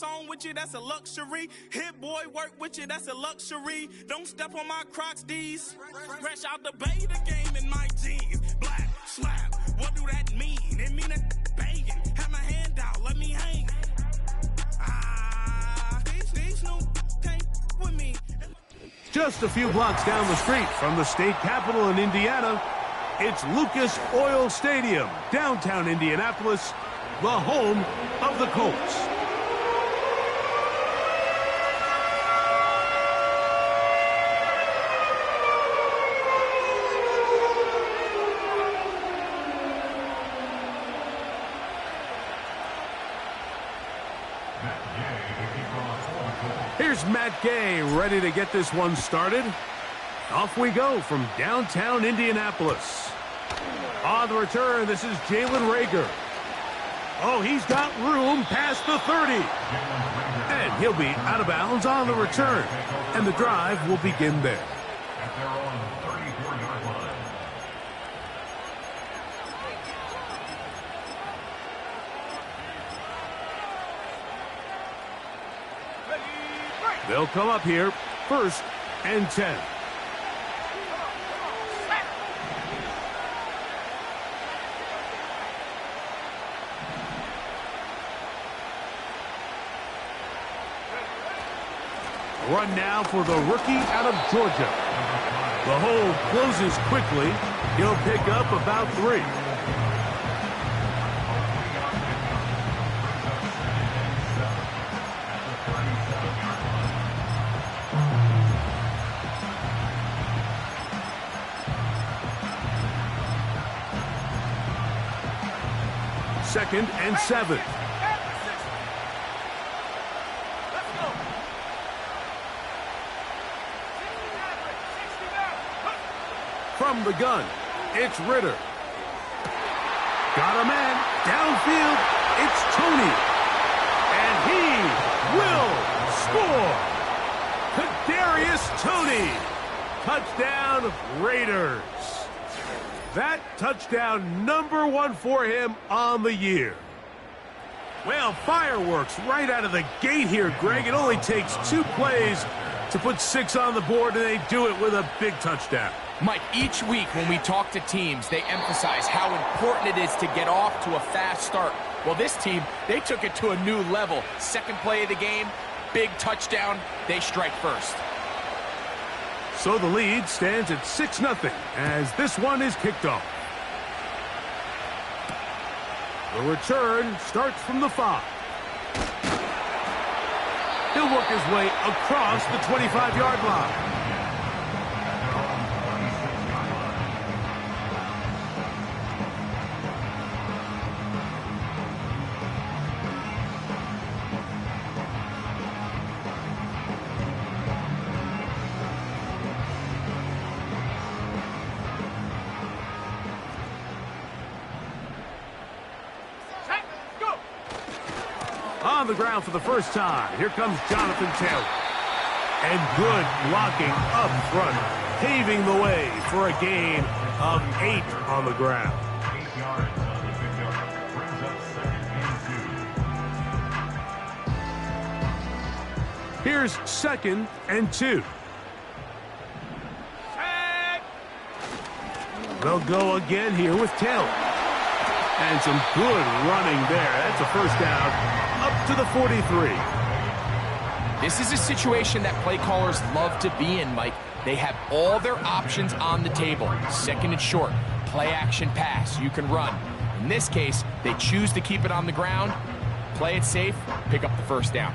on with you, that's a luxury. Hit boy work with you, that's a luxury. Don't step on my Crocs, D's. Fresh out the bay, the game in my jeans. Black, slap, what do that mean? It mean a banging. Have my hand out, let me hang. These no can't with me. Just a few blocks down the street from the state capitol in Indiana, it's Lucas Oil Stadium, downtown Indianapolis, the home of the Colts. Here's Matt Gay ready to get this one started. Off we go from downtown Indianapolis. On the return, this is Jalen Reagor. Oh, he's got room past the 30. And he'll be out of bounds on the return. And the drive will begin there. At their own 34-yard line. They'll come up here, 1st and 10. Run now for the rookie out of Georgia. The hole closes quickly. He'll pick up about 3. Second and 7. From the gun, it's Ridder. Got a man downfield. It's Toney. And he will score. Kadarius Toney. Touchdown, Raiders. That touchdown number 1 for him on the year. Well, fireworks right out of the gate here, Greg. It only takes 2 plays to put 6 on the board, and they do it with a big touchdown. Mike, each week when we talk to teams, they emphasize how important it is to get off to a fast start. Well, this team, they took it to a new level. Second play of the game, big touchdown, they strike first. So the lead stands at 6-0 as this one is kicked off. The return starts from the 5. He'll work his way across the 25-yard line. On the ground for the first time. Here comes Jonathan Taylor. And good blocking up front, paving the way for a gain of 8 on the ground. 8 yards on the pickup. Brings up 2nd and 2. Here's 2nd and 2. They'll go again here with Taylor. And some good running there. That's a first down up to the 43. This is a situation that play callers love to be in, Mike. They have all their options on the table. 2nd and short, play action pass, you can run. In this case, they choose to keep it on the ground, play it safe, pick up the first down.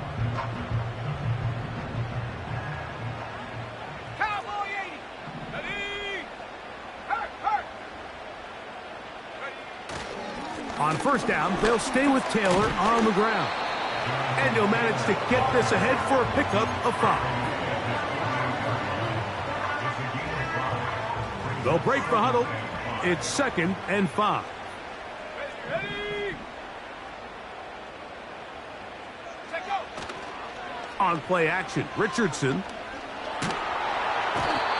On first down, they'll stay with Taylor on the ground. And he'll manage to get this ahead for a pickup of 5. They'll break the huddle. It's 2nd and 5. On play action, Richardson.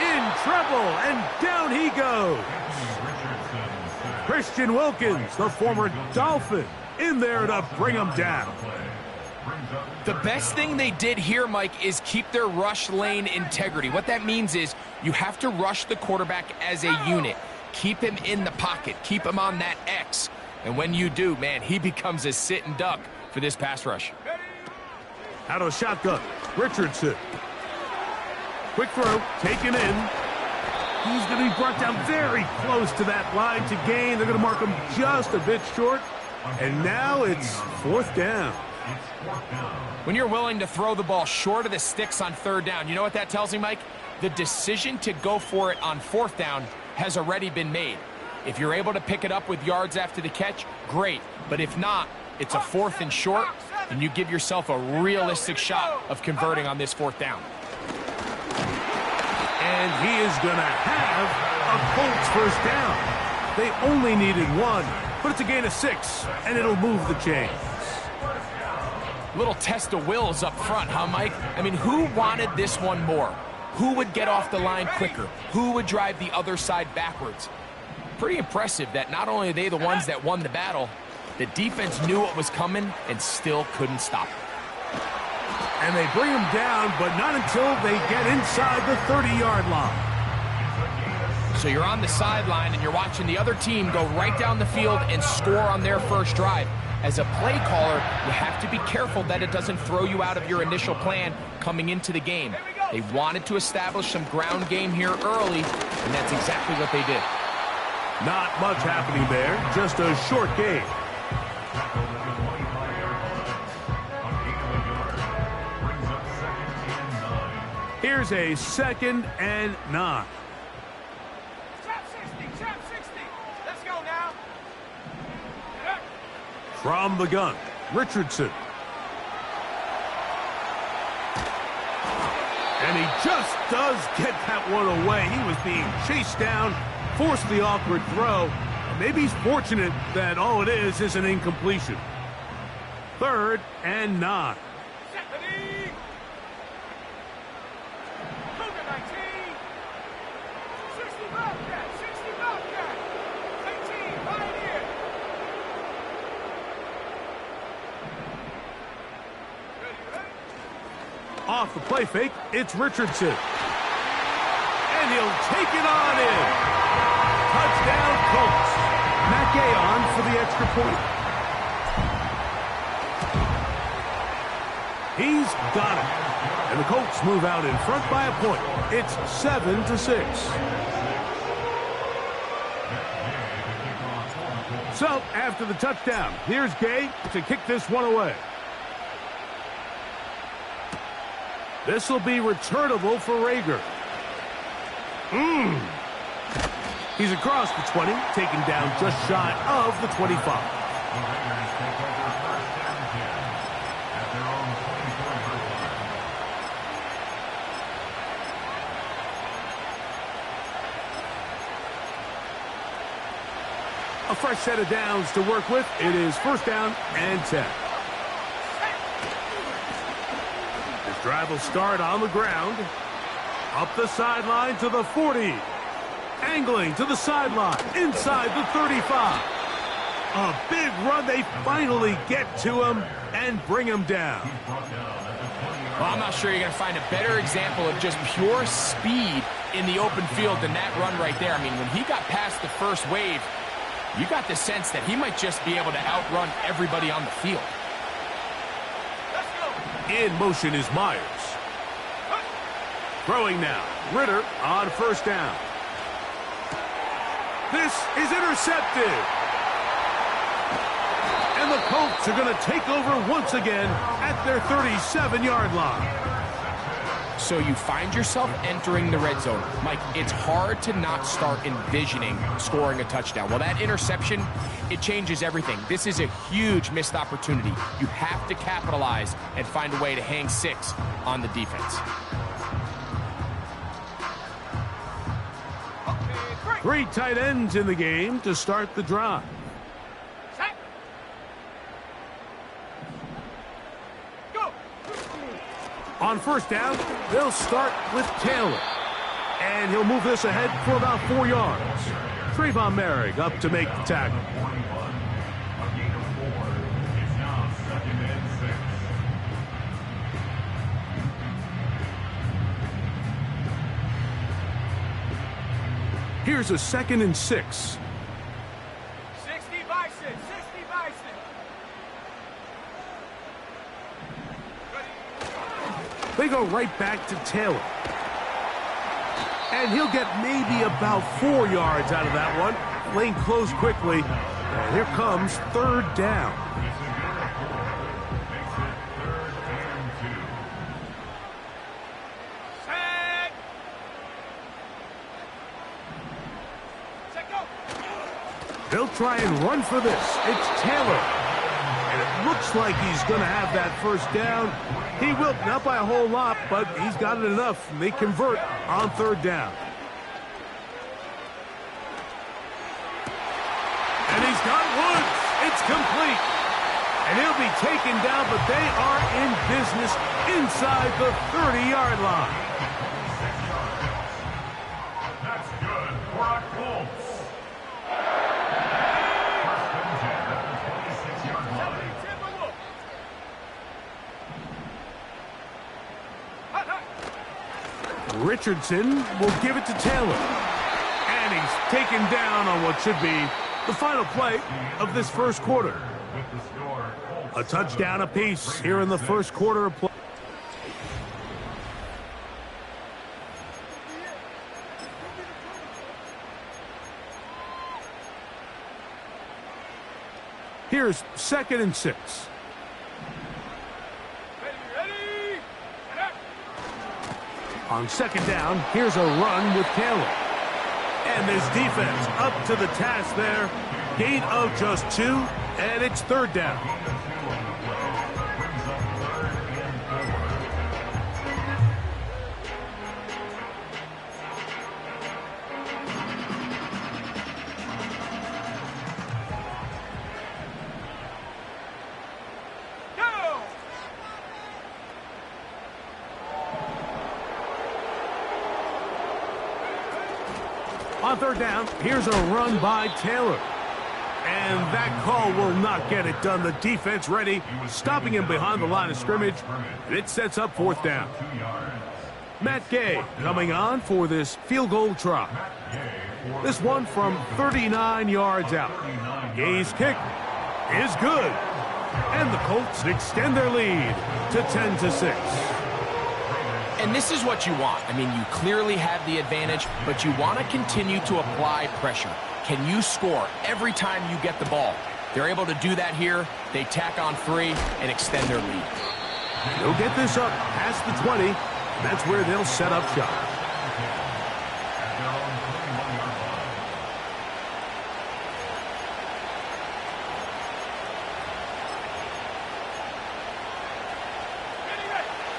In trouble, and down he goes. Christian Wilkins, the former Dolphin, in there to bring him down. The best thing they did here, Mike, is keep their rush lane integrity. What that means is you have to rush the quarterback as a unit. Keep him in the pocket. Keep him on that X. And when you do, man, he becomes a sit and duck for this pass rush. Out of shotgun, Richardson. Quick throw, taken in. He's going to be brought down very close to that line to gain. They're going to mark him just a bit short. And now it's fourth down. When you're willing to throw the ball short of the sticks on third down, you know what that tells me, Mike? The decision to go for it on fourth down has already been made. If you're able to pick it up with yards after the catch, great. But if not, it's a fourth and short, and you give yourself a realistic shot of converting on this fourth down. And he is going to have a Colts first down. They only needed one, but it's a gain of 6, and it'll move the chains. Little test of wills up front, huh, Mike? I mean, who wanted this one more? Who would get off the line quicker? Who would drive the other side backwards? Pretty impressive that not only are they the ones that won the battle, the defense knew what was coming and still couldn't stop it. And they bring him down, but not until they get inside the 30-yard line. So you're on the sideline and you're watching the other team go right down the field and score on their first drive. As a play caller, you have to be careful that it doesn't throw you out of your initial plan coming into the game. They wanted to establish some ground game here early, and that's exactly what they did. Not much happening there, just a short game. Here's a 2nd and 9. Trap 60, trap 60. Let's go now. From the gun, Richardson. And he just does get that one away. He was being chased down, forced the awkward throw. Maybe he's fortunate that all it is an incompletion. 3rd and 9. Off the play fake, it's Richardson. And he'll take it on in. Touchdown, Colts. Matt Gay on for the extra point. He's got it. And the Colts move out in front by a point. It's 7-6. So, after the touchdown, here's Gay to kick this one away. This will be returnable for Rager. He's across the 20, taken down just shy of the 25. A fresh set of downs to work with. It is 1st down and 10. Drive will start on the ground. Up the sideline to the 40. Angling to the sideline. Inside the 35. A big run. They finally get to him and bring him down. Well, I'm not sure you're going to find a better example of just pure speed in the open field than that run right there. I mean, when he got past the first wave, you got the sense that he might just be able to outrun everybody on the field. In motion is Myers. Throwing now. Ritter on 1st down. This is intercepted. And the Colts are going to take over once again at their 37-yard line. So you find yourself entering the red zone. Mike, it's hard to not start envisioning scoring a touchdown. Well, that interception, it changes everything. This is a huge missed opportunity. You have to capitalize and find a way to hang 6 on the defense. 3 tight ends in the game to start the drive. On 1st down, they'll start with Taylor. And he'll move this ahead for about 4 yards. Trayvon Merrick up to make the tackle. Here's a 2nd and 6. 60 by 6. 60 by 6. They go right back to Taylor. And he'll get maybe about 4 yards out of that one. Lane closed quickly. And here comes 3rd down. Set. Set, go. They'll try and run for this. It's Taylor. And it looks like he's going to have that 1st down. He will, not by a whole lot, but he's got it enough. They convert on 3rd down. And he's got Woods. It's complete. And he'll be taken down, but they are in business inside the 30-yard line. That's good for a Colts. First and 10 at the 26-yard line. Richardson will give it to Taylor. And he's taken down on what should be the final play of this 1st quarter. A touchdown apiece here in the 1st quarter of play. Here's 2nd and 6. Ready. On 2nd down, here's a run with Taylor. And this defense up to the task there. Gain of just 2, and it's 3rd down. Go. On 3rd down, here's a run by Taylor. And that call will not get it done. The defense ready, stopping him behind the line of scrimmage. And it sets up 4th down. Matt Gay coming on for this field goal try. This one from 39 yards out. Gay's kick is good. And the Colts extend their lead to 10-6. And this is what you want. I mean, you clearly have the advantage, but you want to continue to apply pressure. Can you score every time you get the ball? They're able to do that here. They tack on 3 and extend their lead. They'll get this up past the 20. That's where they'll set up shop.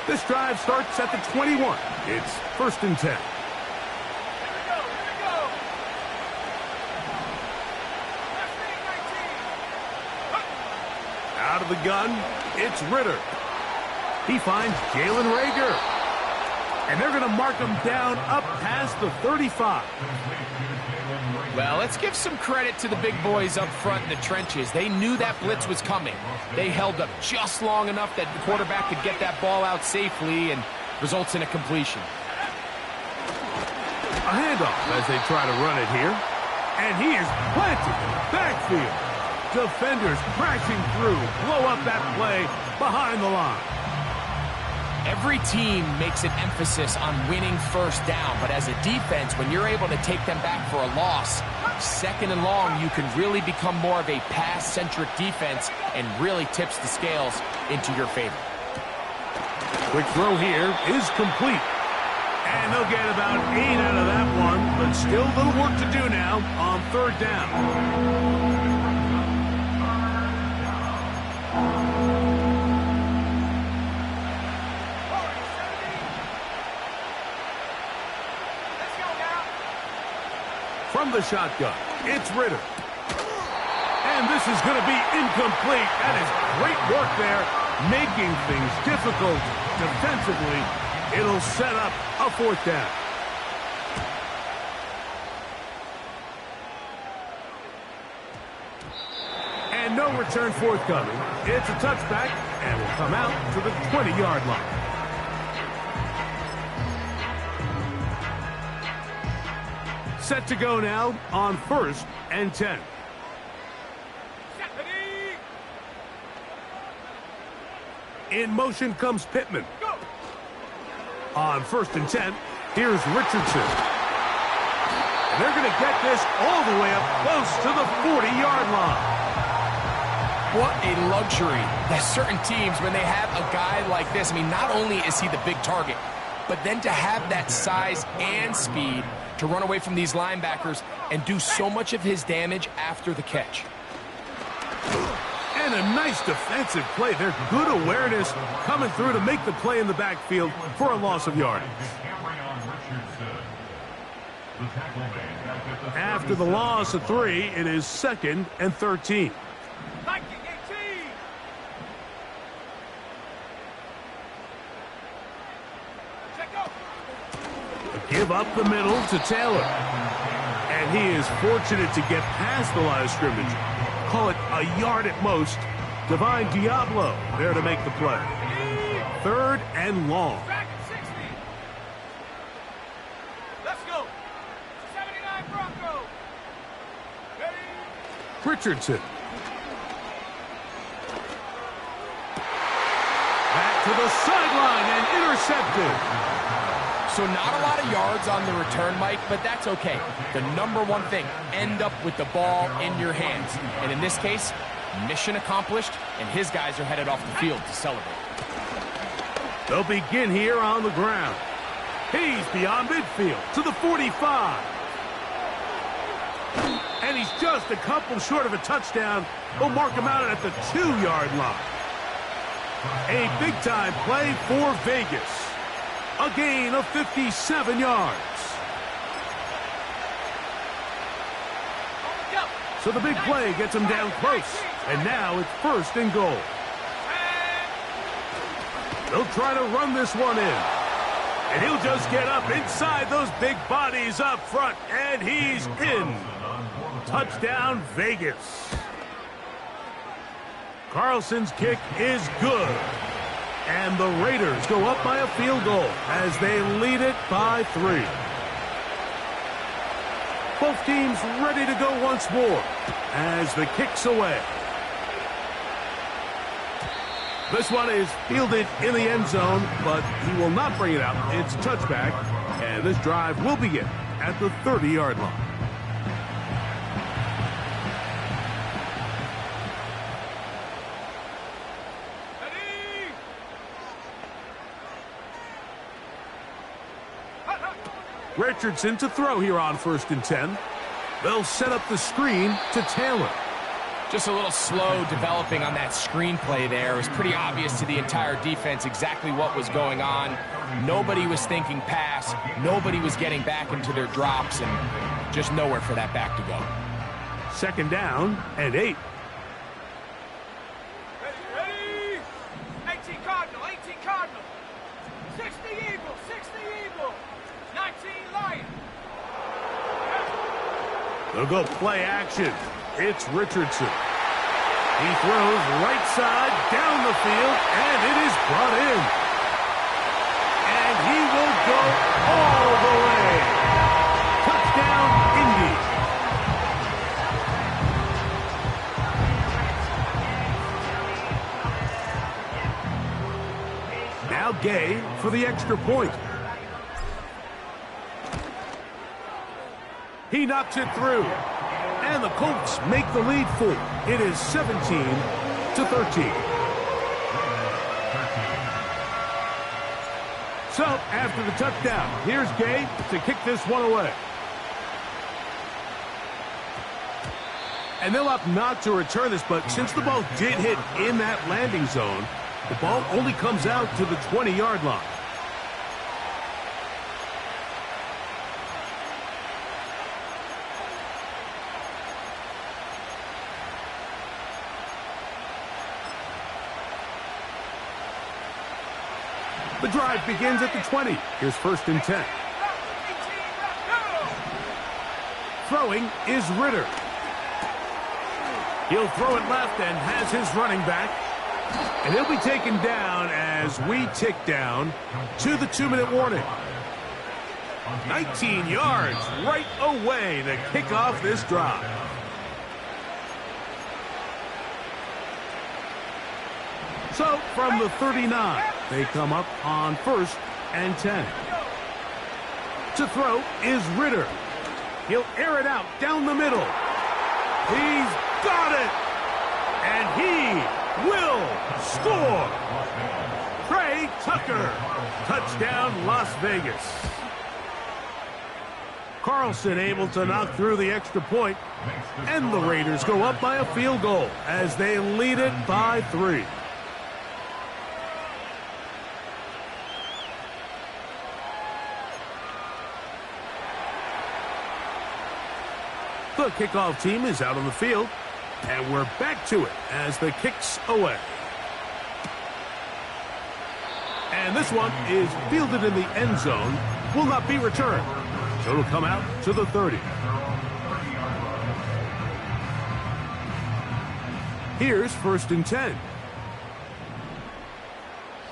This drive starts at the 21. It's 1st and 10. Out of the gun, it's Ritter. He finds Jalen Reagor. And they're going to mark him down up past the 35. Well, let's give some credit to the big boys up front in the trenches. They knew that blitz was coming. They held up just long enough that the quarterback could get that ball out safely and results in a completion. A handoff as they try to run it here. And he is planted in the backfield. Defenders crashing through, blow up that play behind the line. Every team makes an emphasis on winning 1st down, but as a defense, when you're able to take them back for a loss, 2nd and long, you can really become more of a pass-centric defense and really tips the scales into your favor. Quick throw here is complete. And they'll get about 8 out of that one, but still a little work to do now on 3rd down. From the shotgun, it's Ritter. And this is going to be incomplete. That is great work there, making things difficult defensively. It'll set up a 4th down. And no return forthcoming. It's a touchback, and will come out to the 20-yard line. Set to go now on 1st and 10. In motion comes Pittman. Go. On 1st and 10, here's Richardson. And they're going to get this all the way up close to the 40-yard line. What a luxury that certain teams, when they have a guy like this, I mean, not only is he the big target, but then to have that size and speed to run away from these linebackers and do so much of his damage after the catch. And a nice defensive play. There's good awareness coming through to make the play in the backfield for a loss of yardage. After the loss of 3, it is 2nd and 13. Give up the middle to Taylor. And he is fortunate to get past the line of scrimmage. Call it a yard at most. Divine Diablo there to make the play. 3rd and long. Back at 60. Let's go. 79 Broncos. Ready? Richardson. Back to the sideline and intercepted. So not a lot of yards on the return, Mike, but that's okay. The number one thing, end up with the ball in your hands. And in this case, mission accomplished, and his guys are headed off the field to celebrate. They'll begin here on the ground. He's beyond midfield to the 45. And he's just a couple short of a touchdown. We'll mark him out at the 2-yard line. A big-time play for Vegas. A gain of 57 yards. So the big play gets him down close. And now it's 1st and goal. They'll try to run this one in. And he'll just get up inside those big bodies up front. And he's in. Touchdown, Vegas. Carlson's kick is good. And the Raiders go up by a field goal as they lead it by 3. Both teams ready to go once more as the kick's away. This one is fielded in the end zone, but he will not bring it out. It's touchback, and this drive will begin at the 30-yard line. Richardson to throw here on 1st and 10. They'll set up the screen to Taylor. Just a little slow developing on that screenplay there. It was pretty obvious to the entire defense exactly what was going on. Nobody was thinking pass. Nobody was getting back into their drops, and just nowhere for that back to go. 2nd down and 8. Ready? 18 Cardinal, 18 Cardinal. 60 Eagle, 60 Eagle. 19 Lion. They'll go play action. It's Richardson. He throws right side down the field, and it is brought in. And he will go all the way. Touchdown, Indy. Now Gay for the extra point. He knocks it through. And the Colts make the lead full. It is 17-13. So, after the touchdown, here's Gay to kick this one away. And they'll opt not to return this, but since the ball did hit in that landing zone, the ball only comes out to the 20-yard line. The drive begins at the 20. Here's 1st and 10. Throwing is Ritter. He'll throw it left and has his running back. And he'll be taken down as we tick down to the 2-minute warning. 19 yards right away to kick off this drive. So, from the 39, they come up on 1st and 10. To throw is Ritter. He'll air it out down the middle. He's got it! And he will score! Trey Tucker, touchdown Las Vegas. Carlson able to knock through the extra point, and the Raiders go up by a field goal as they lead it by 3. The kickoff team is out on the field, and we're back to it as the kick's away. And this one is fielded in the end zone, will not be returned. So it'll come out to the 30. Here's 1st and 10.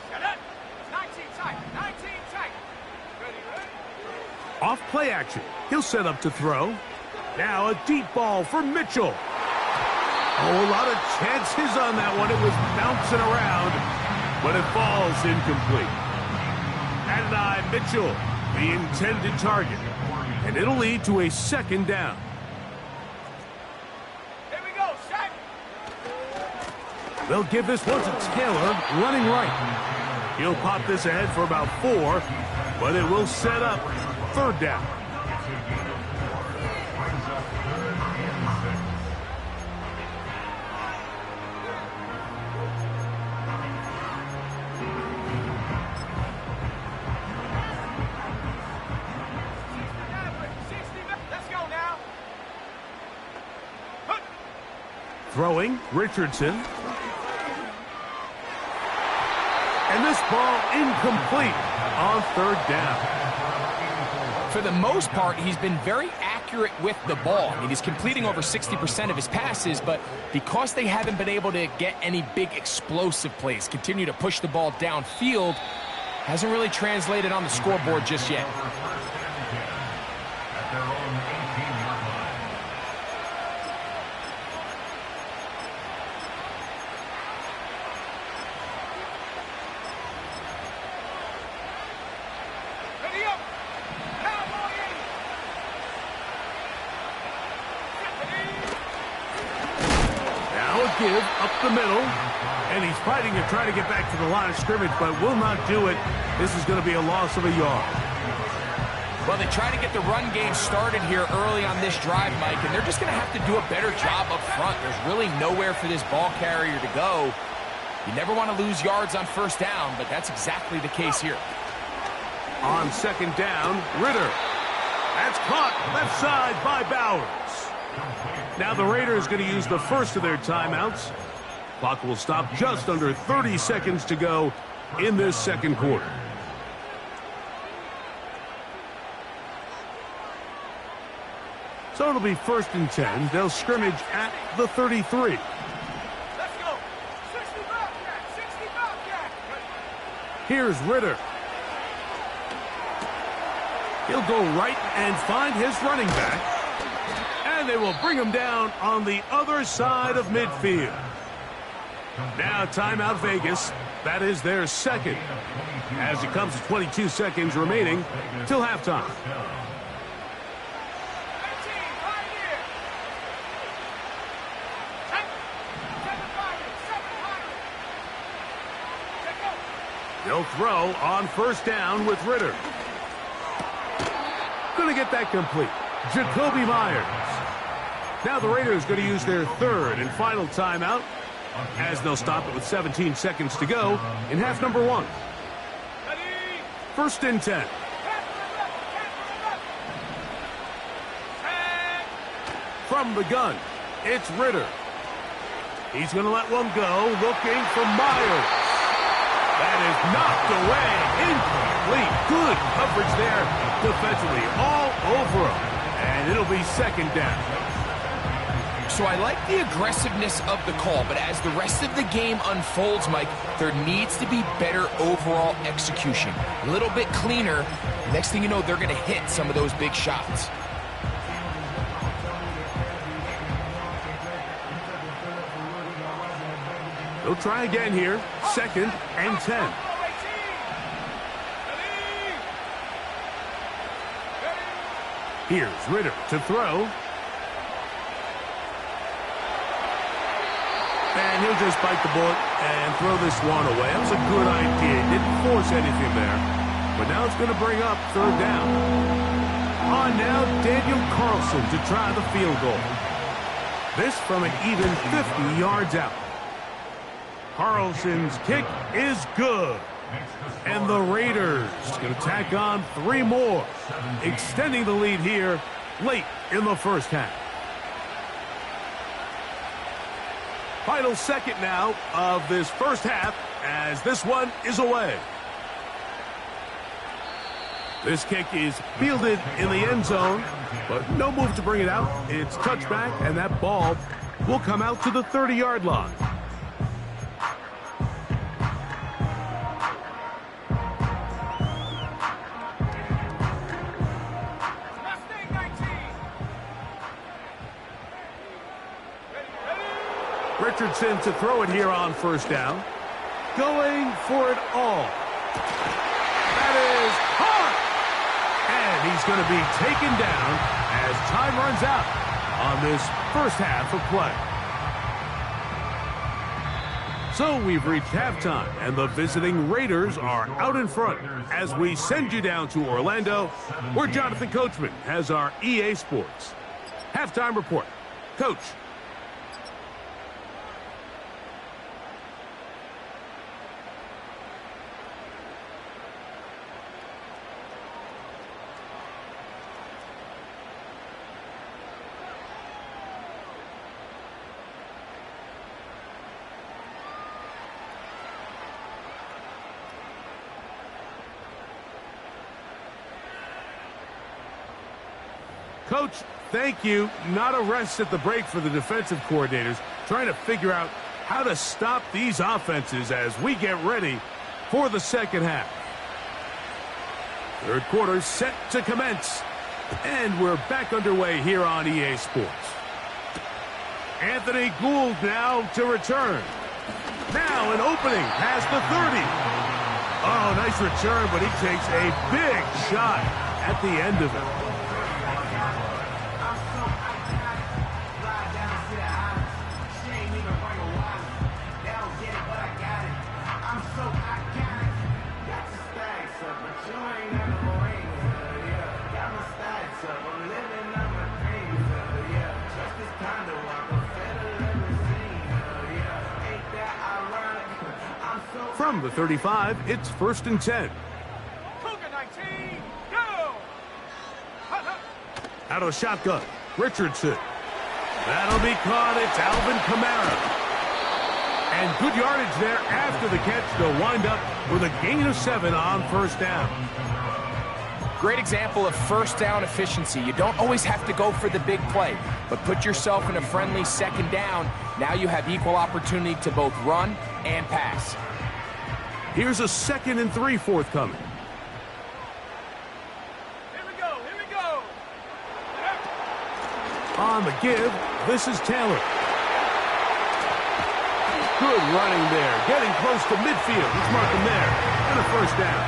Get up. 19 tight. 19 tight. Ready, ready? Off play action. He'll set up to throw. Now a deep ball for Mitchell. Oh, a lot of chances on that one. It was bouncing around, but it falls incomplete. Adonai Mitchell, the intended target. And it'll lead to a 2nd down. Here we go, set. They'll give this one to Taylor, running right. He'll pop this ahead for about 4, but it will set up 3rd down. Throwing, Richardson. And this ball incomplete on 3rd down. For the most part, he's been very accurate with the ball. I mean, he's completing over 60% of his passes, but because they haven't been able to get any big explosive plays, continue to push the ball downfield, hasn't really translated on the scoreboard just yet. Give up the middle, and he's fighting to try to get back to the line of scrimmage, but will not do it. This is going to be a loss of a yard. Well, they try to get the run game started here early on this drive, Mike, and they're just going to have to do a better job up front. There's really nowhere for this ball carrier to go. You never want to lose yards on 1st down, but that's exactly the case here. On 2nd down, Ritter. That's caught left side by Bowers. Now the Raiders going to use the first of their timeouts. Clock will stop just under 30 seconds to go in this 2nd quarter. So it'll be 1st and 10. They'll scrimmage at the 33. Let's go. 60 Bobcat. 60 Bobcat. Here's Ritter. He'll go right and find his running back. And they will bring him down on the other side of midfield. Now timeout Vegas. That is their 2nd. As it comes to 22 seconds remaining till halftime. They'll throw on 1st down with Ritter. Going to get that complete. Jacoby Myers. Now the Raiders going to use their 3rd and final timeout as they'll stop it with 17 seconds to go in half number 1. 1st and 10. From the gun, it's Ritter. He's going to let one go, looking for Myers. That is knocked away, incomplete. Good coverage there defensively, all over him. And it'll be 2nd down. So I like the aggressiveness of the call, but as the rest of the game unfolds, Mike, there needs to be better overall execution. A little bit cleaner. Next thing you know, they're going to hit some of those big shots. They'll try again here. 2nd and 10. Here's Ritter to throw. And he'll just bite the bullet and throw this one away. That was a good idea. He didn't force anything there. But now it's going to bring up 3rd down. On now, Daniel Carlson to try the field goal. This from an even 50 yards out. Carlson's kick is good. And the Raiders going to tack on 3 more, extending the lead here late in the first half. Final second now of this first half as this one is away. This kick is fielded in the end zone, but no move to bring it out. It's touchback, and that ball will come out to the 30-yard line. Richardson to throw it here on 1st down. Going for it all. That is hard. And he's going to be taken down as time runs out on this first half of play. So we've reached halftime, and the visiting Raiders are out in front as we send you down to Orlando, where Jonathan Coachman has our EA Sports halftime report. Coach. Coach, thank you. Not a rest at the break for the defensive coordinators, trying to figure out how to stop these offenses as we get ready for the second half. Third quarter set to commence, and we're back underway here on EA Sports. Anthony Gould now to return. Now an opening past the 30. Oh, nice return, but he takes a big shot at the end of it. From the 35, it's 1st and 10. Cougar 19, go! Out of the shotgun, Richardson. That'll be caught. It's Alvin Kamara. And good yardage there after the catch. They'll wind up with a gain of 7 on 1st down. Great example of 1st down efficiency. You don't always have to go for the big play, but put yourself in a friendly 2nd down. Now you have equal opportunity to both run and pass. Here's a 2nd and 3 forthcoming. Here we go, here we go! On the give, this is Taylor. Good running there, getting close to midfield. Let's mark him there, and a 1st down.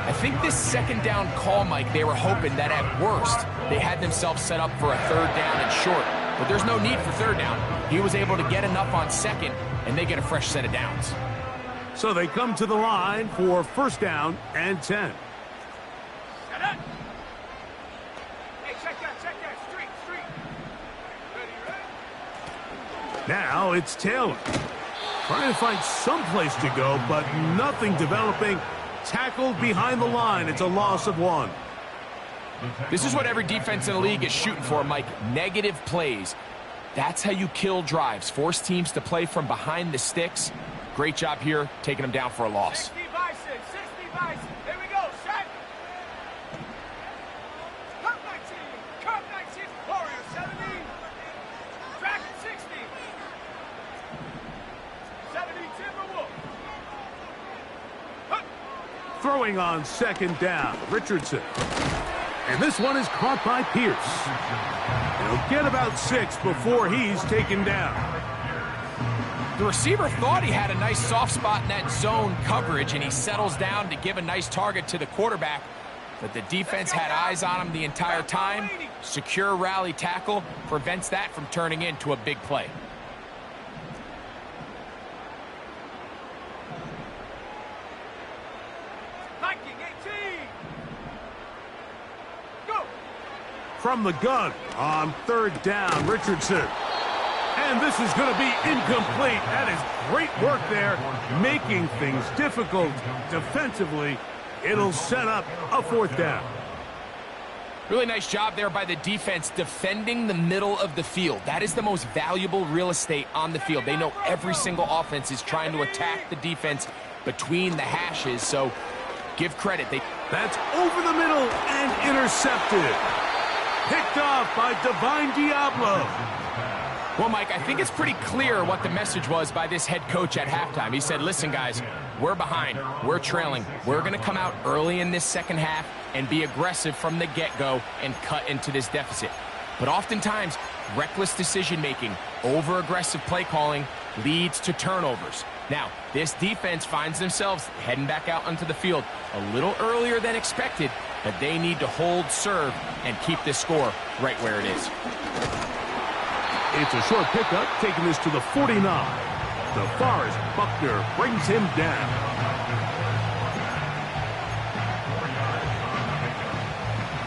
I think this 2nd down call, Mike, they were hoping that at worst, they had themselves set up for a 3rd down and short. But there's no need for 3rd down. He was able to get enough on 2nd, and they get a fresh set of downs. So they come to the line for 1st down and 10. Set up! Hey, check that, street! Ready? Now it's Taylor. Trying to find some place to go, but nothing developing. Tackled behind the line. It's a loss of 1. This is what every defense in the league is shooting for, Mike. Negative plays. That's how you kill drives. Force teams to play from behind the sticks. Great job here, taking them down for a loss. 60 Bison. Here we go, set! Cup 19, Warrior 70. Throwing on second down, Richardson. And this one is caught by Pierce. He'll get about 6 before he's taken down. The receiver thought he had a nice soft spot in that zone coverage, and he settles down to give a nice target to the quarterback. But the defense had eyes on him the entire time. Secure rally tackle prevents that from turning into a big play. From the gun on third down, Richardson. And this is going to be incomplete. That is great work there, making things difficult defensively. It'll set up a 4th down. Really nice job there by the defense defending the middle of the field. That is the most valuable real estate on the field. They know every single offense is trying to attack the defense between the hashes, so give credit. That's over the middle and intercepted. Picked off by Divine Diablo. Well, Mike, I think it's pretty clear what the message was by this head coach at halftime. He said, listen, guys, we're behind. We're trailing. We're going to come out early in this second half and be aggressive from the get-go and cut into this deficit. But oftentimes, reckless decision-making, over-aggressive play calling leads to turnovers. Now, this defense finds themselves heading back out onto the field a little earlier than expected, but they need to hold serve and keep this score right where it is. It's a short pickup, taking this to the 49. DeForest Buckner brings him down.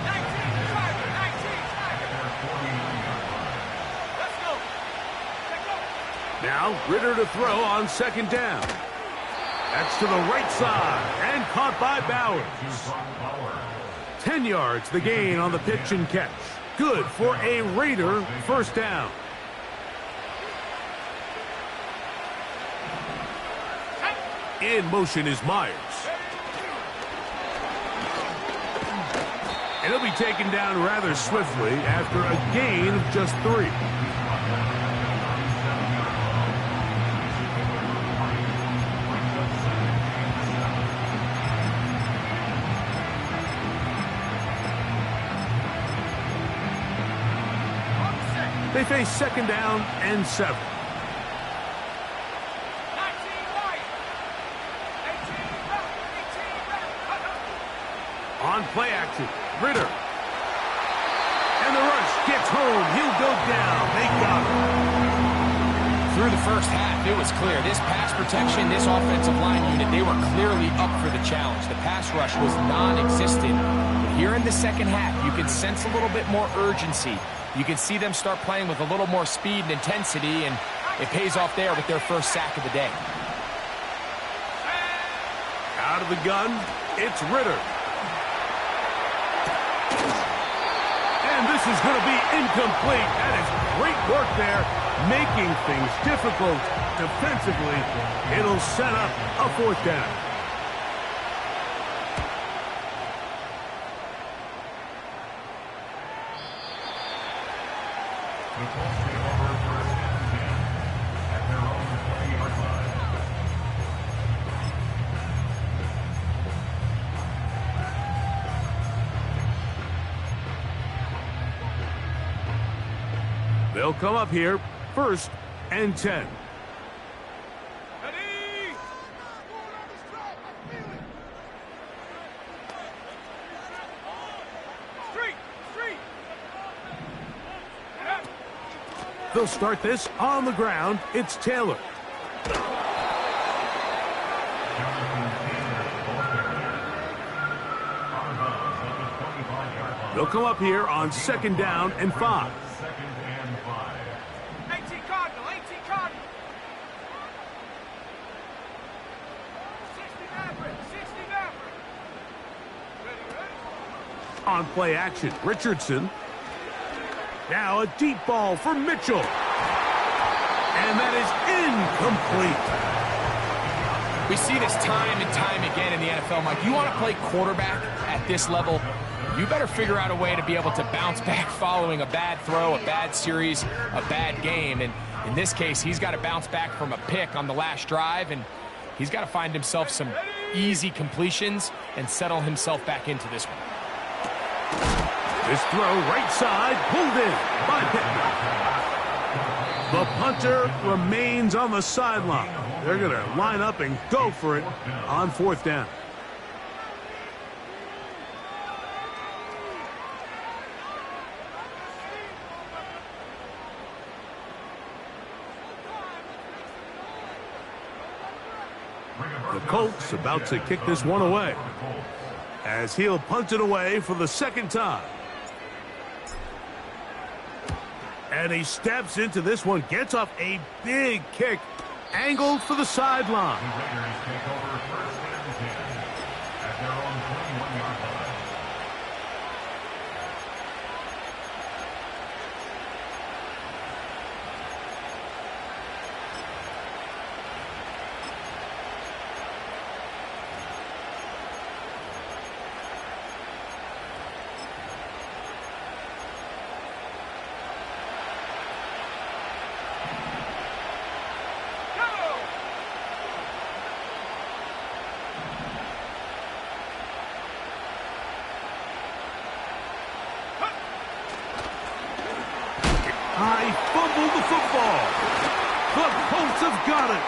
19. Let's go. Now, Ritter to throw on second down. That's to the right side, and caught by Bowers. 10 yards the gain on the pitch and catch. Good for a Raider first down. In motion is Myers. And he'll be taken down rather swiftly after a gain of just 3. They face second down and 7. On play action, Ritter. And the rush gets home. He'll go down. They got him. Through the first half, it was clear. This pass protection, this offensive line unit, they were clearly up for the challenge. The pass rush was non-existent. But here in the second half, you can sense a little bit more urgency. You can see them start playing with a little more speed and intensity, and it pays off there with their first sack of the day. Out of the gun, it's Ritter. And this is going to be incomplete. That is great work there, making things difficult defensively. It'll set up a 4th down. They'll come up here, 1st and 10. They'll start this on the ground. It's Taylor. They'll come up here on second down and 5. 18 Cardinal, 18 Cardinal. 60 Maverick, 60 Maverick. Ready? On play action, Richardson. Now a deep ball for Mitchell. And that is incomplete. We see this time and time again in the NFL, Mike. You want to play quarterback at this level, you better figure out a way to be able to bounce back following a bad throw, a bad series, a bad game. And in this case, he's got to bounce back from a pick on the last drive, and he's got to find himself some easy completions and settle himself back into this one. This throw right side, pulled in by Pittman. The punter remains on the sideline. They're going to line up and go for it on 4th down. The Colts about to kick this one away, as he'll punt it away for the 2nd time. And he steps into this one, gets off a big kick, angled for the sideline. The Raiders take over 1st and 10 at their own 21-yard line. I fumbled the football. The Colts have got it.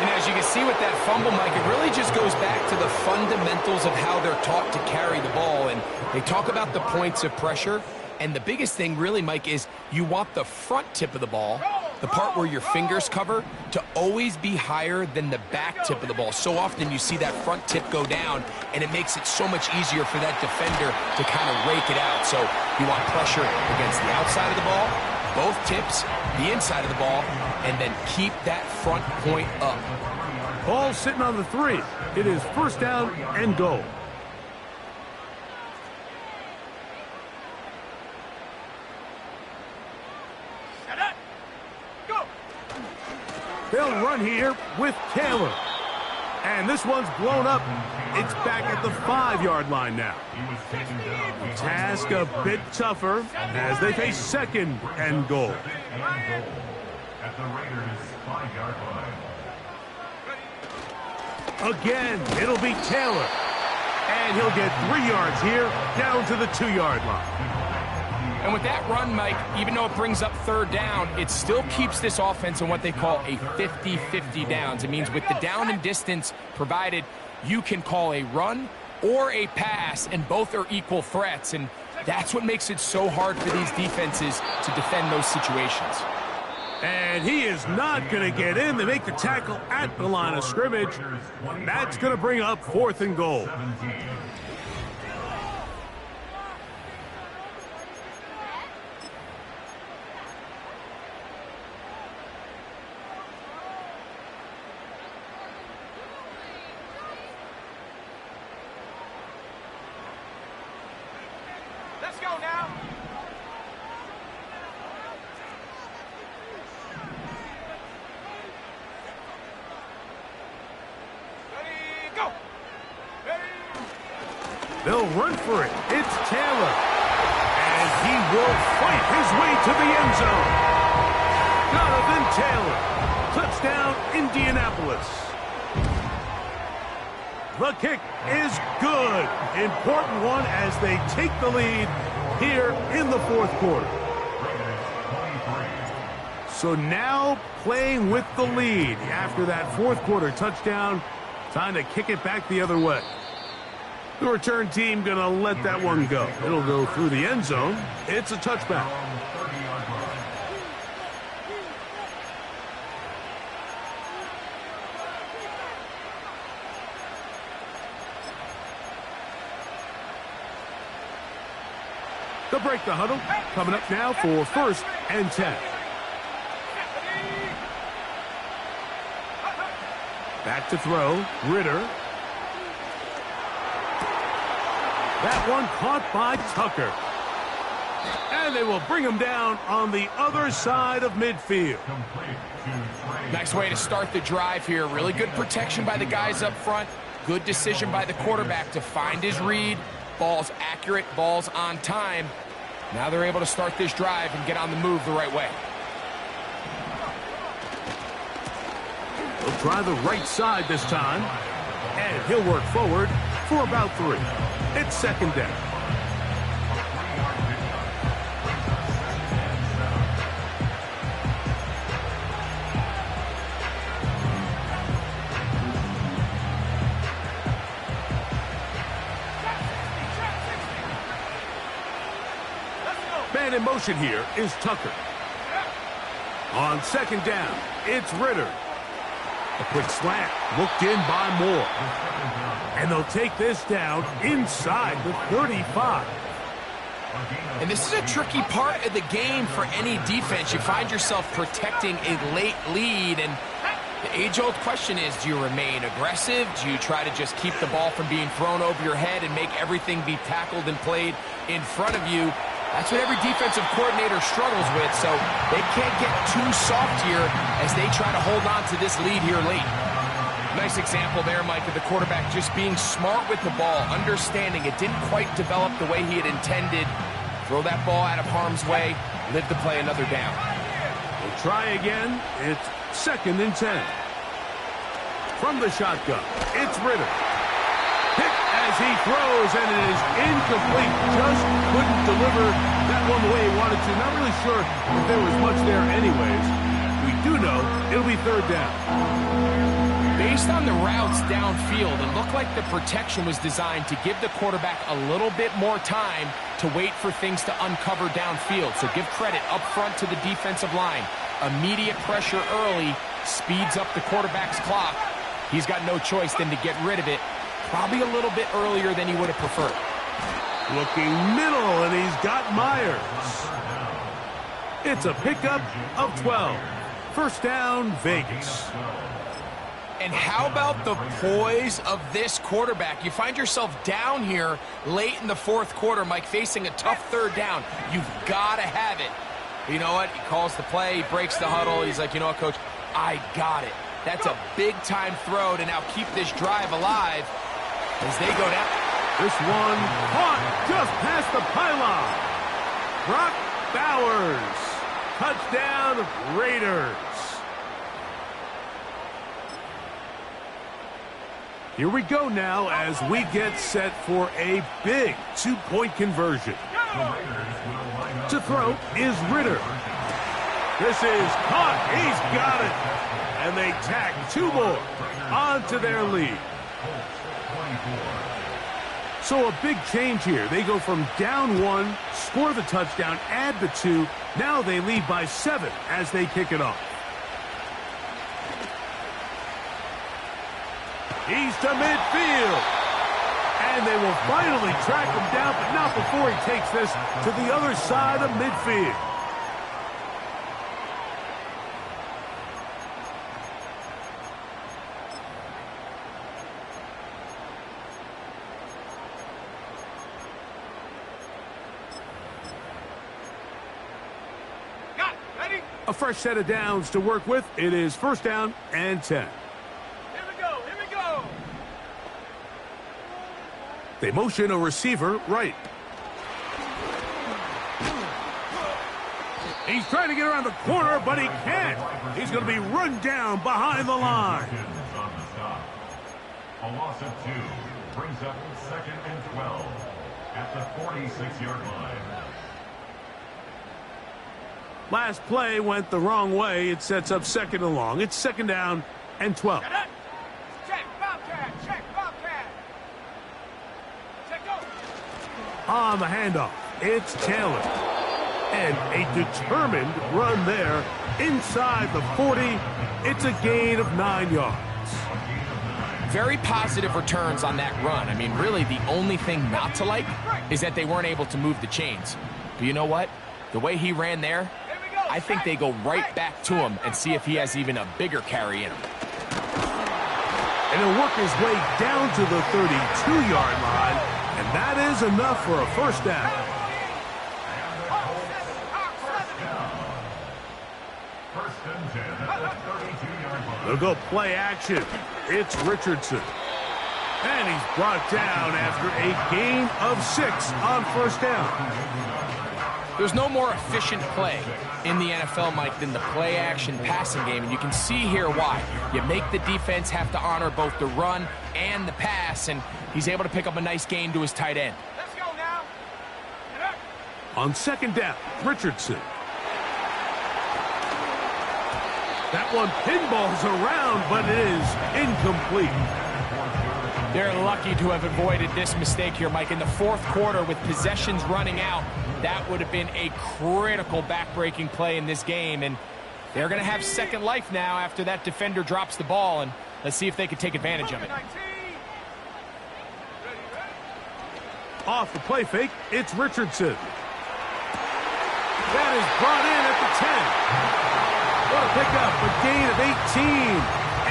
And as you can see with that fumble, Mike, it really just goes back to the fundamentals of how they're taught to carry the ball. And they talk about the points of pressure. And the biggest thing really, Mike, is you want the front tip of the ball, the part where your fingers cover, to always be higher than the back tip of the ball. So often you see that front tip go down, and it makes it so much easier for that defender to kind of rake it out. So you want pressure against the outside of the ball, both tips, the inside of the ball, and then keep that front point up. Ball sitting on the 3. It is 1st down and goal. They'll run here with Taylor. And this one's blown up. It's back at the 5-yard line now. Task a bit tougher as they face 2nd and goal. At the Raiders' 5-yard line. Again, it'll be Taylor. And he'll get 3 yards here, down to the 2-yard line. And with that run, Mike, even though it brings up 3rd down, it still keeps this offense in what they call a 50-50 downs. It means with the down and distance provided, you can call a run or a pass, and both are equal threats. And that's what makes it so hard for these defenses to defend those situations. And he is not going to get in. They make the tackle at the line of scrimmage. That's going to bring up 4th and goal. Let's go now. Ready, go. Ready. They'll run for it. It's Taylor. And he will fight his way to the end zone. Jonathan Taylor. Touchdown, Indianapolis. The kick is good. Important one as they take the lead here in the 4th quarter. So now playing with the lead after that 4th quarter touchdown. Time to kick it back the other way. The return team going to let that one go. It'll go through the end zone. It's a touchback. They'll break the huddle. Coming up now for 1st and 10. Back to throw. Ritter. That one caught by Tucker. And they will bring him down on the other side of midfield. Nice way to start the drive here. Really good protection by the guys up front. Good decision by the quarterback to find his read. Ball's accurate, ball's on time. Now they're able to start this drive and get on the move the right way. They'll try the right side this time. And he'll work forward for about 3. It's second down. Man in motion here is Tucker. On second down, it's Ritter. A quick slant, looked in by Moore. And they'll take this down inside the 35. And this is a tricky part of the game for any defense. You find yourself protecting a late lead, and the age-old question is, do you remain aggressive? Do you try to just keep the ball from being thrown over your head and make everything be tackled and played in front of you? That's what every defensive coordinator struggles with, so they can't get too soft here as they try to hold on to this lead here late. Nice example there, Mike, of the quarterback just being smart with the ball, understanding it didn't quite develop the way he had intended. Throw that ball out of harm's way, live to play another down. We'll try again. It's second and 10. From the shotgun, it's Ritter. Hit as he throws, and it is incomplete. Just couldn't deliver that one the way he wanted to. Not really sure if there was much there anyways. We do know it'll be third down. Based on the routes downfield, it looked like the protection was designed to give the quarterback a little bit more time to wait for things to uncover downfield. So give credit up front to the defensive line. Immediate pressure early speeds up the quarterback's clock. He's got no choice than to get rid of it, probably a little bit earlier than he would have preferred. Looking middle, and he's got Myers. It's a pickup of 12. First down, Vegas. And how about the poise of this quarterback? You find yourself down here late in the fourth quarter, Mike, facing a tough third down. You've got to have it. You know what? He calls the play, he breaks the huddle. He's like, you know what, Coach? I got it. That's a big-time throw to now keep this drive alive as they go down. This one caught just past the pylon. Brock Bowers. Touchdown, Raiders. Here we go now as we get set for a big two-point conversion. To throw is Ritter. This is caught. He's got it. And they tack 2 more onto their lead. So a big change here. They go from down 1, score the touchdown, add the 2. Now they lead by 7 as they kick it off. He's to midfield. And they will finally track him down, but not before he takes this to the other side of midfield. Got it. Ready? A fresh set of downs to work with. It is first down and 10. They motion a receiver right. He's trying to get around the corner, but he can't. He's going to be run down behind the line. A loss of 2 brings up second and 12 at the 46-yard line. Last play went the wrong way. It sets up second and long. It's second down and 12. Check, Bobcat, check, Bobcat. Check, go. On the handoff, it's Taylor. And a determined run there inside the 40. It's a gain of 9 yards. Very positive returns on that run. I mean, really, the only thing not to like is that they weren't able to move the chains. But you know what? The way he ran there, I think they go right back to him and see if he has even a bigger carry in him. And he'll work his way down to the 32-yard line, and that is enough for a first down. First and 10 at the 32-yard line. They'll go play action. It's Richardson. And he's brought down after a gain of 6 on first down. There's no more efficient play in the NFL, Mike, than the play-action passing game, and you can see here why. You make the defense have to honor both the run and the pass, and he's able to pick up a nice gain to his tight end. Let's go now. On second down, Richardson. That one pinballs around, but it is incomplete. They're lucky to have avoided this mistake here, Mike. In the fourth quarter, with possessions running out, that would have been a critical back-breaking play in this game. And they're going to have second life now after that defender drops the ball. And let's see if they can take advantage of it. Off the play fake, it's Richardson. That is brought in at the 10. What a pickup, a gain of 18.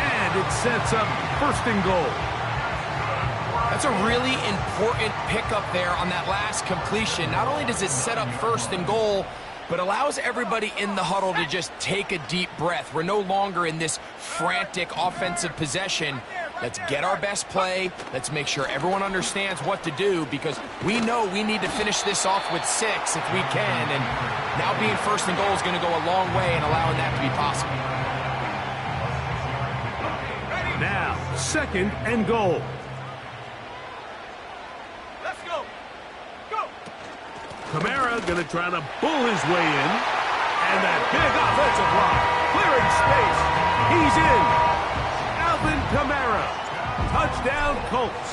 And it sets up first and goal. That's a really important pickup there on that last completion. Not only does it set up first and goal, but allows everybody in the huddle to just take a deep breath. We're no longer in this frantic offensive possession. Let's get our best play. Let's make sure everyone understands what to do, because we know we need to finish this off with 6 if we can. And now being first and goal is going to go a long way in allowing that to be possible. Now, second and goal. Kamara going to try to bull his way in. And that big offensive block. Clearing space. He's in. Alvin Kamara. Touchdown, Colts.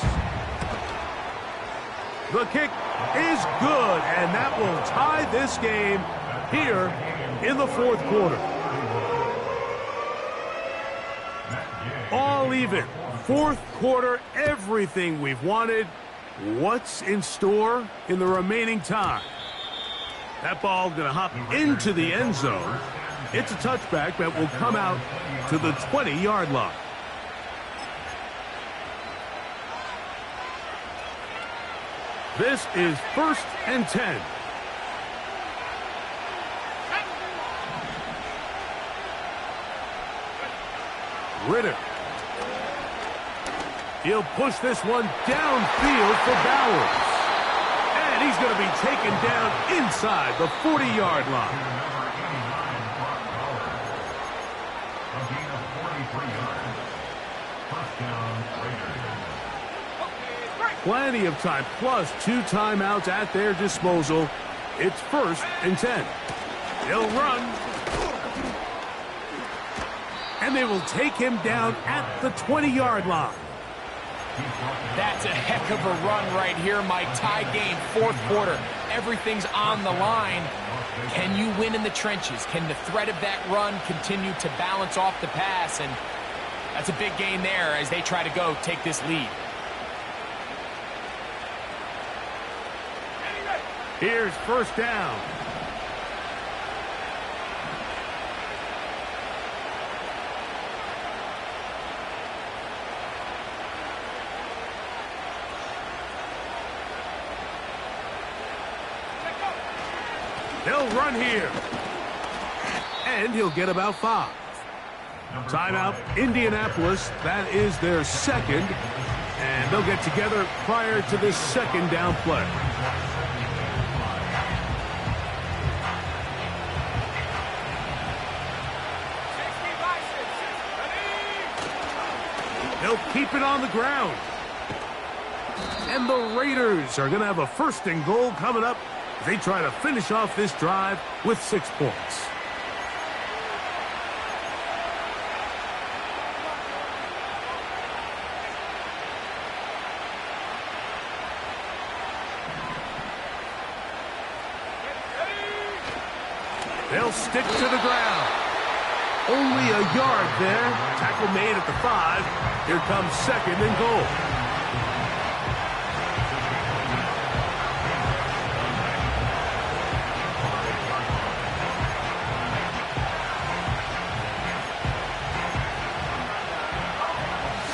The kick is good, and that will tie this game here in the fourth quarter. All even. Fourth quarter, everything we've wanted. What's in store in the remaining time? That ball going to hop into the end zone. It's a touchback that will come out to the 20-yard line. This is first and 10. Ritter. He'll push this one downfield for Bowers. And he's going to be taken down inside the 40-yard line. A gain of 43 yards. First down, Raiders. Plenty of time, plus 2 timeouts at their disposal. It's first and 10. He'll run. And they will take him down at the 20-yard line. That's a heck of a run right here, Mike. Tie game, fourth quarter. Everything's on the line. Can you win in the trenches? Can the threat of that run continue to balance off the pass? And that's a big gain there as they try to go take this lead. Here's first down. He'll run here. And he'll get about 5. Timeout, Indianapolis. That is their second. And they'll get together prior to this second down play. They'll keep it on the ground. And the Raiders are going to have a first and goal coming up. They try to finish off this drive with 6 points. They'll stick to the ground. Only a yard there. Tackle made at the 5. Here comes second and goal.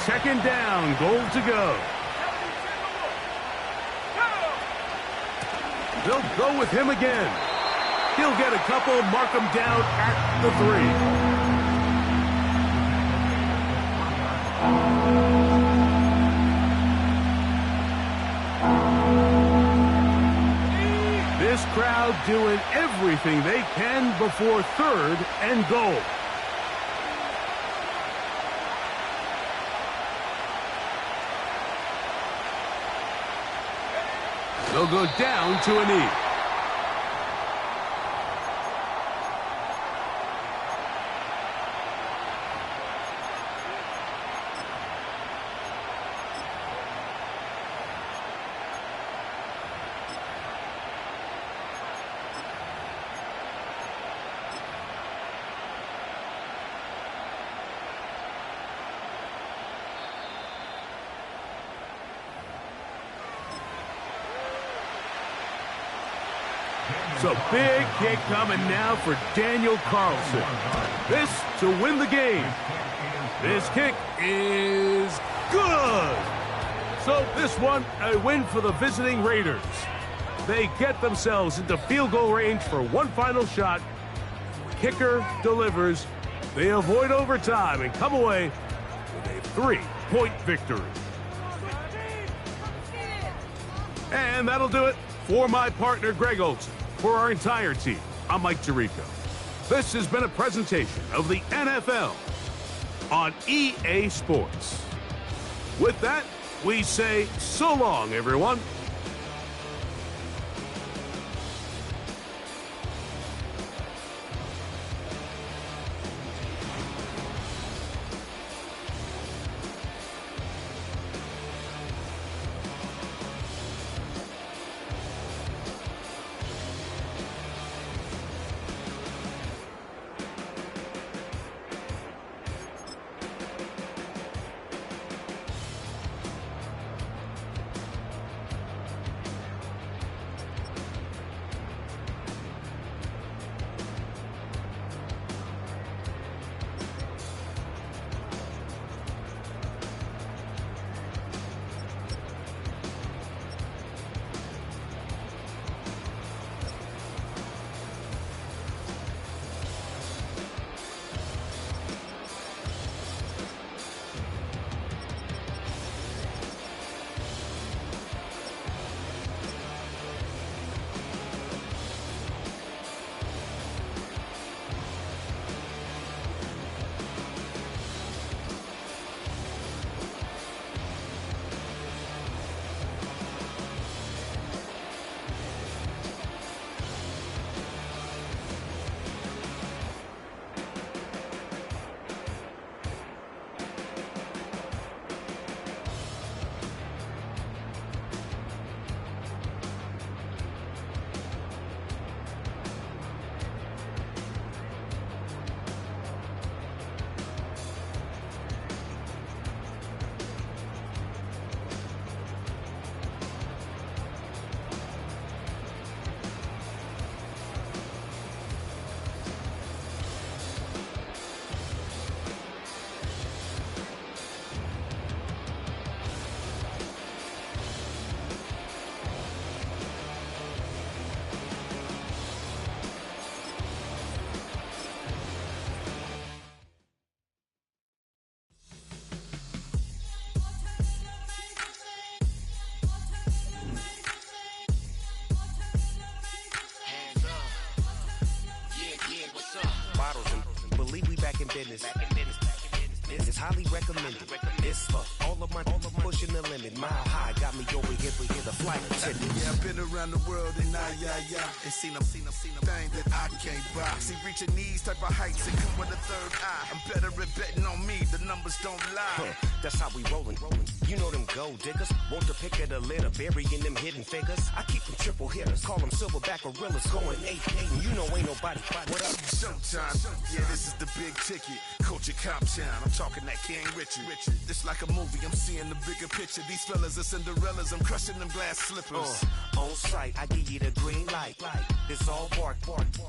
Second down, goal to go. They'll go with him again. He'll get a couple, mark him down at the 3. This crowd doing everything they can before third and goal. They'll go down to a knee. It's a big kick coming now for Daniel Carlson. This to win the game. This kick is good. So this one, a win for the visiting Raiders. They get themselves into field goal range for one final shot. Kicker delivers. They avoid overtime and come away with a 3-point victory. And that'll do it for my partner, Greg Olson. For our entire team, I'm Mike Tirico. This has been a presentation of the NFL on EA Sports. With that, we say so long, everyone. business. This is highly recommended. It's for all of my pushing the limit. Mile high got me over here for the flight attendant. Yeah, I've been around the world and and seen them thing that I can't buy. See, reaching these type of heights and come with a third eye. I'm better at betting on me. The numbers don't lie. That's how we rollin'. You know them gold diggers. Want the pick of the litter, burying them hidden figures. I keep them triple hitters. Call them silverback gorillas. Going 8-8 and you know ain't nobody. What up? Showtime. Yeah, this is the big ticket. Culture Cop Town. I'm talking that King Richard. This like a movie. I'm seeing the bigger picture. These fellas are Cinderellas. I'm crushing them glass slippers. On sight, I give you the green light. It's all bark.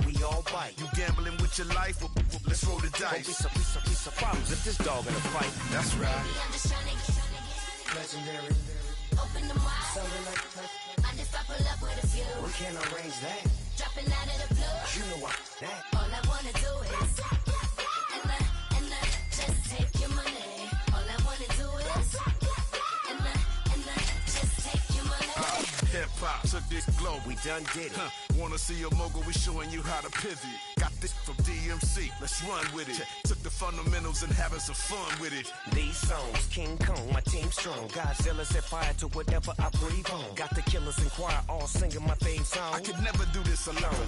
We all bite. You gambling with your life? Let's roll the dice. Don't be some problems if this dog in a fight. That's right. Legendary. Open them wide. Something like I just I pull up with a few. we can't arrange that. Dropping out of the blue. You know what? That. All I wanna do is and just take your money. All I wanna do is and just take your money. Hip hop took this globe. We done did it. Wanna see a mogul, we showing you how to pivot. Got this from DMC, let's run with it. Took the fundamentals and having some fun with it. These songs, King Kong, my team strong. Godzilla set fire to whatever I breathe on. Got the killers in choir all singing my theme song. I could never do this alone.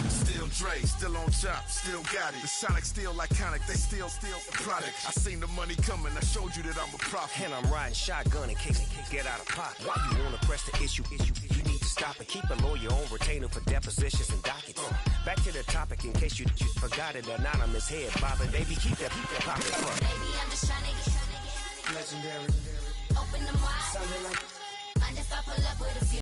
Still Dre, still on top, still got it. The Sonic still iconic, they still the product. I seen the money coming, I showed you that I'm a prophet. And I'm riding shotgun in case it get out of pocket. Why you wanna press the issue? You need to stop and keep a lawyer on retainer for depositions and dockets. Back to the topic in case you forgot it. Anonymous head bobbing, baby, keep that pocket front. Baby, I'm just trying to get legendary. Open them wide.